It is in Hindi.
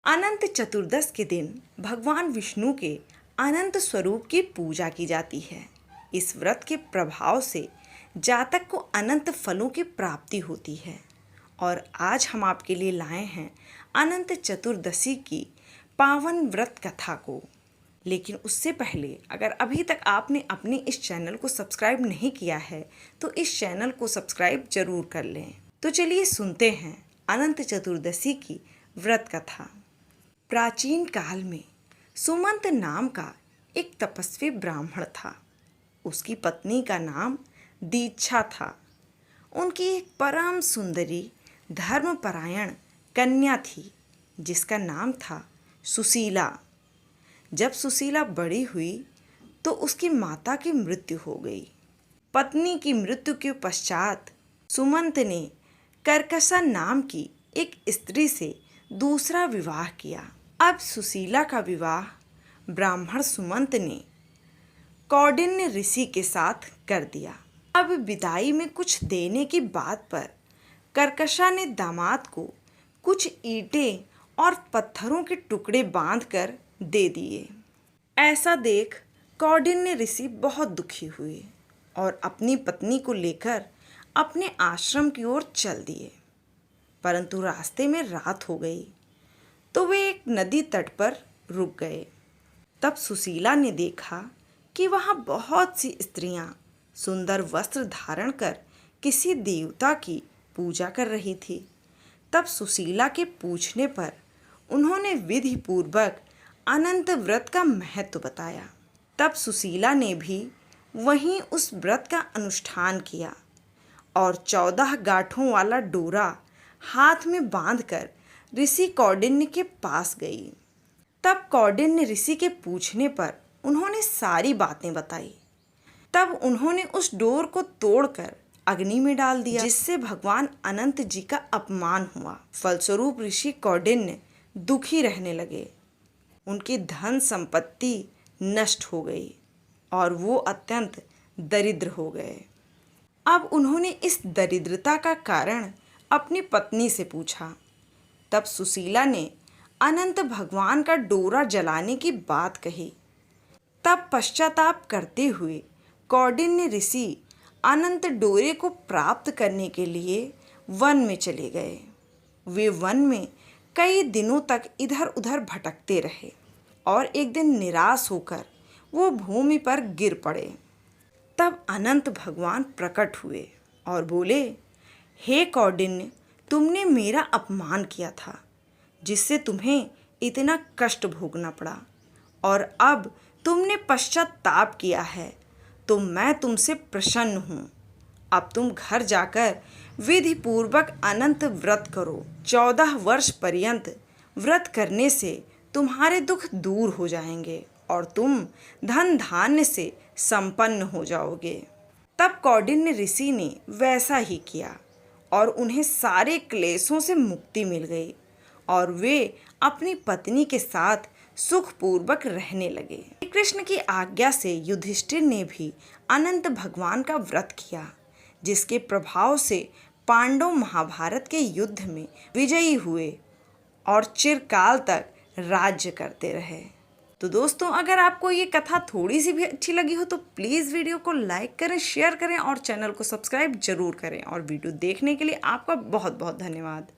अनंत चतुर्दश के दिन भगवान विष्णु के अनंत स्वरूप की पूजा की जाती है। इस व्रत के प्रभाव से जातक को अनंत फलों की प्राप्ति होती है। और आज हम आपके लिए लाए हैं अनंत चतुर्दशी की पावन व्रत कथा को। लेकिन उससे पहले अगर अभी तक आपने अपने इस चैनल को सब्सक्राइब नहीं किया है तो इस चैनल को सब्सक्राइब जरूर कर लें। तो चलिए सुनते हैं अनंत चतुर्दशी की व्रत कथा। प्राचीन काल में सुमंत नाम का एक तपस्वी ब्राह्मण था। उसकी पत्नी का नाम दीक्षा था। उनकी एक परम सुंदरी धर्मपरायण कन्या थी जिसका नाम था सुशीला। जब सुशीला बड़ी हुई तो उसकी माता की मृत्यु हो गई। पत्नी की मृत्यु के पश्चात सुमंत ने कर्कशा नाम की एक स्त्री से दूसरा विवाह किया। अब सुशीला का विवाह ब्राह्मण सुमंत ने कौंडिन्य ऋषि के साथ कर दिया। अब विदाई में कुछ देने की बात पर कर्कशा ने दामाद को कुछ ईंटें और पत्थरों के टुकड़े बांधकर दे दिए। ऐसा देख कौंडिन्य ऋषि बहुत दुखी हुए और अपनी पत्नी को लेकर अपने आश्रम की ओर चल दिए। परंतु रास्ते में रात हो गई तो वे एक नदी तट पर रुक गए। तब सुशीला ने देखा कि वहाँ बहुत सी स्त्रियां सुंदर वस्त्र धारण कर किसी देवता की पूजा कर रही थी। तब सुशीला के पूछने पर उन्होंने विधि पूर्वक अनंत व्रत का महत्व बताया। तब सुशीला ने भी वहीं उस व्रत का अनुष्ठान किया और 14 गांठों वाला डोरा हाथ में बांधकर ऋषि कौंडिन्य के पास गई। तब कौंडिन्य ऋषि के पूछने पर उन्होंने सारी बातें बताई। तब उन्होंने उस डोर को तोड़कर अग्नि में डाल दिया, जिससे भगवान अनंत जी का अपमान हुआ। फलस्वरूप ऋषि कौंडिन्य दुखी रहने लगे। उनकी धन संपत्ति नष्ट हो गई और वो अत्यंत दरिद्र हो गए। अब उन्होंने इस दरिद्रता का कारण अपनी पत्नी से पूछा। तब सुशीला ने अनंत भगवान का डोरा जलाने की बात कही। तब पश्चाताप करते हुए कौंडिन्य ऋषि अनंत डोरे को प्राप्त करने के लिए वन में चले गए। वे वन में कई दिनों तक इधर उधर भटकते रहे और एक दिन निराश होकर वो भूमि पर गिर पड़े। तब अनंत भगवान प्रकट हुए और बोले, हे कौंडिन्य, तुमने मेरा अपमान किया था जिससे तुम्हें इतना कष्ट भोगना पड़ा और अब तुमने पश्चाताप किया है तो मैं तुमसे प्रसन्न हूँ। अब तुम घर जाकर विधि पूर्वक अनंत व्रत करो। 14 वर्ष पर्यंत व्रत करने से तुम्हारे दुख दूर हो जाएंगे और तुम धन धान्य से संपन्न हो जाओगे। तब कौंडिन्य ऋषि ने वैसा ही किया और उन्हें सारे क्लेशों से मुक्ति मिल गई और वे अपनी पत्नी के साथ सुखपूर्वक रहने लगे। कृष्ण की आज्ञा से युधिष्ठिर ने भी अनंत भगवान का व्रत किया, जिसके प्रभाव से पांडव महाभारत के युद्ध में विजयी हुए और चिरकाल तक राज्य करते रहे। तो दोस्तों, अगर आपको ये कथा थोड़ी सी भी अच्छी लगी हो तो प्लीज़ वीडियो को लाइक करें, शेयर करें और चैनल को सब्सक्राइब जरूर करें। और वीडियो देखने के लिए आपका बहुत बहुत धन्यवाद।